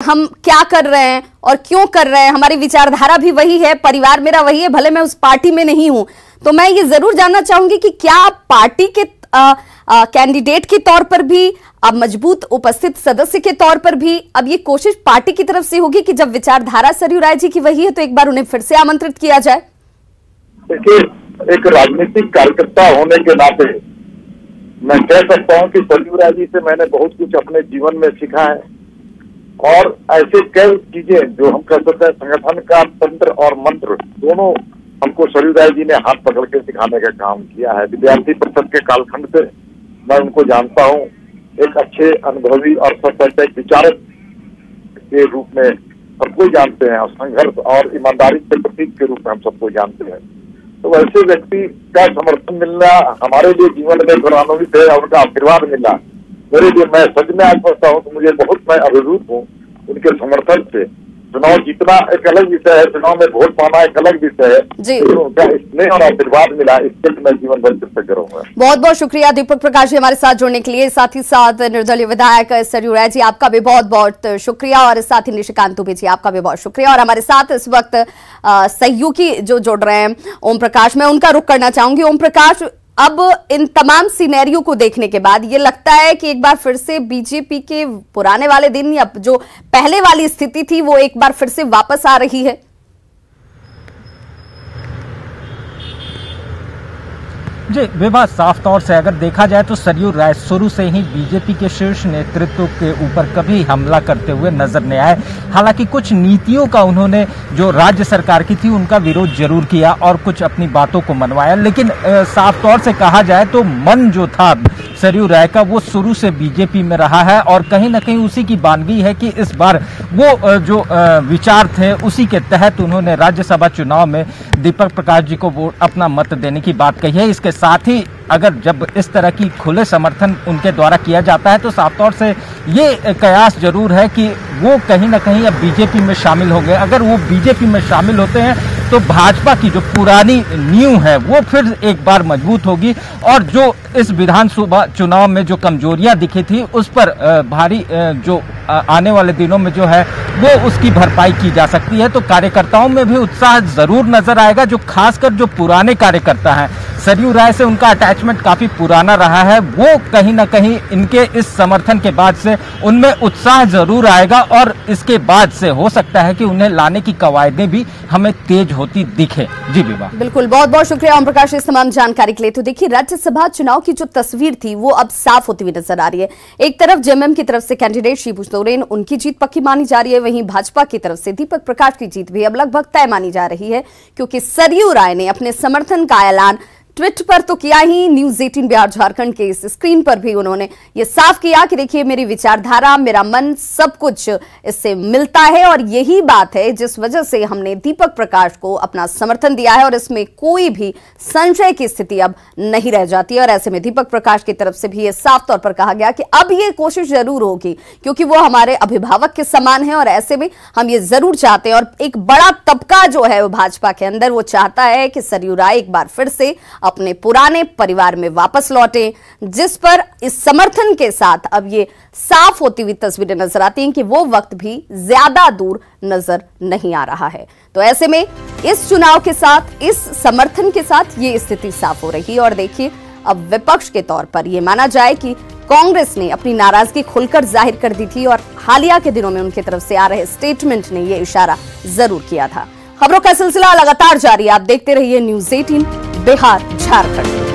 हम क्या कर रहे हैं और क्यों कर रहे हैं, हमारी विचारधारा भी वही है, परिवार मेरा वही है, भले मैं उस पार्टी में नहीं हूं। तो मैं ये जरूर जानना चाहूंगी कि क्या आप पार्टी के कैंडिडेट के तौर पर भी, अब मजबूत उपस्थित सदस्य के तौर पर भी, अब ये कोशिश पार्टी की तरफ से होगी कि जब विचारधारा सरयू राय जी की वही है तो एक बार उन्हें फिर से आमंत्रित किया जाए? देखिए, एक राजनीतिक कार्यकर्ता होने के नाते मैं कह सकता हूं कि सरयू राय जी से मैंने बहुत कुछ अपने जीवन में सीखा है, और ऐसे कई चीजें जो हम कह सकते हैं संगठन का तंत्र और मंत्र दोनों हमको सरयू राय जी ने हाथ पकड़ के सिखाने का काम किया है। विद्यार्थी परिषद के कालखंड से मैं उनको जानता हूं, एक अच्छे अनुभवी और सशक्त विचारक के रूप में सबको जानते हैं, और संघर्ष और ईमानदारी के प्रतीक के रूप में हम सबको जानते हैं। तो वैसे व्यक्ति का समर्थन मिलना हमारे लिए जीवन में गौरवान्वित है, और उनका आशीर्वाद मिलना मेरे लिए, मैं सच में आज समझता हूँ तो मुझे बहुत, मैं अभिभूत हूँ उनके समर्थन से। चुनाव जीतना एक अलग विषय है, चुनाव में वोट पाना एक अलग विषय है, तो उनका स्नेह और आशीर्वाद मिला, इसके मैं जीवन भर कृतज्ञ रहूंगा। बहुत बहुत शुक्रिया दीपक प्रकाश जी हमारे साथ जुड़ने के लिए। साथ ही साथ निर्दलीय विधायक सरयू राय जी आपका भी बहुत बहुत शुक्रिया, और साथ ही निशिकांत दुबे जी आपका भी बहुत शुक्रिया। और हमारे साथ इस वक्त सहयोगी जो जुड़ रहे हैं ओम प्रकाश, मैं उनका रुख करना चाहूंगी। ओम प्रकाश, अब इन तमाम सिनेरियो को देखने के बाद ये लगता है कि एक बार फिर से बीजेपी के पुराने वाले दिन या जो पहले वाली स्थिति थी वो एक बार फिर से वापस आ रही है? जी विवाह, साफ तौर से अगर देखा जाए तो सरयू राय शुरू से ही बीजेपी के शीर्ष नेतृत्व के ऊपर कभी हमला करते हुए नजर नहीं आए। हालांकि कुछ नीतियों का उन्होंने जो राज्य सरकार की थी उनका विरोध जरूर किया और कुछ अपनी बातों को मनवाया, लेकिन साफ तौर से कहा जाए तो मन जो था सरयू राय का वो शुरू से बीजेपी में रहा है, और कहीं ना कहीं उसी की बानगी है कि इस बार वो जो विचार थे उसी के तहत उन्होंने राज्यसभा चुनाव में दीपक प्रकाश जी को वोट अपना मत देने की बात कही है। इसके साथ ही अगर जब इस तरह की खुले समर्थन उनके द्वारा किया जाता है तो साफ तौर से ये कयास जरूर है कि वो कहीं ना कहीं अब बीजेपी में शामिल हो गए। अगर वो बीजेपी में शामिल होते हैं तो भाजपा की जो पुरानी नींव है वो फिर एक बार मजबूत होगी, और जो इस विधानसभा चुनाव में जो कमजोरियां दिखी थी उस पर भारी जो आने वाले दिनों में जो है वो उसकी भरपाई की जा सकती है। तो कार्यकर्ताओं में भी उत्साह जरूर नजर आएगा, जो खासकर जो पुराने कार्यकर्ता हैं, सरयू राय से उनका अटैचमेंट काफी पुराना रहा है, वो कहीं ना कहीं इनके इस समर्थन के बाद से उनमें उत्साह जरूर आएगा, और इसके बाद से हो सकता है कि उन्हें लाने की कवायदें भी हमें तेज होती दिखे। जी विवाह, बिल्कुल, बहुत बहुत शुक्रिया ओम प्रकाश इस तमाम जानकारी के लिए। तो देखिए, राज्यसभा चुनाव की जो तस्वीर थी वो अब साफ होती हुई नजर आ रही है। एक तरफ जेएमएम की तरफ से कैंडिडेट शिबू सोरेन, उनकी जीत पक्की मानी जा रही है, वहीं भाजपा की तरफ से दीपक प्रकाश की जीत भी अब लगभग तय मानी जा रही है, क्योंकि सरयू राय ने अपने समर्थन का ऐलान ट्वीट पर तो किया ही, न्यूज 18 बिहार झारखंड के इस स्क्रीन पर भी उन्होंने ये साफ किया कि देखिए, मेरी विचारधारा, मेरा मन, सब कुछ इससे मिलता है, और यही बात है जिस वजह से हमने दीपक प्रकाश को अपना समर्थन दिया है, और इसमें कोई भी संशय की स्थिति अब नहीं रह जाती है। और ऐसे में दीपक प्रकाश की तरफ से भी ये साफ तौर पर कहा गया कि अब ये कोशिश जरूर होगी, क्योंकि वो हमारे अभिभावक के समान है, और ऐसे में हम ये जरूर चाहते हैं, और एक बड़ा तबका जो है वो भाजपा के अंदर वो चाहता है कि सरयू राय एक बार फिर से अपने पुराने परिवार में वापस लौटे, जिस पर इस समर्थन के साथ अब ये साफ होती हुई तस्वीरें नजर आती हैं कि वो वक्त भी ज्यादा दूर नजर नहीं आ रहा है। तो ऐसे में इस चुनाव के साथ, इस समर्थन के साथ ये स्थिति साफ हो रही है। और देखिए, अब विपक्ष के तौर पर यह माना जाए कि कांग्रेस ने अपनी नाराजगी खुलकर जाहिर कर दी थी, और हालिया के दिनों में उनकी तरफ से आ रहे स्टेटमेंट ने यह इशारा जरूर किया था। खबरों का सिलसिला लगातार जारी है, आप देखते रहिए न्यूज 18 बिहार झारखंड।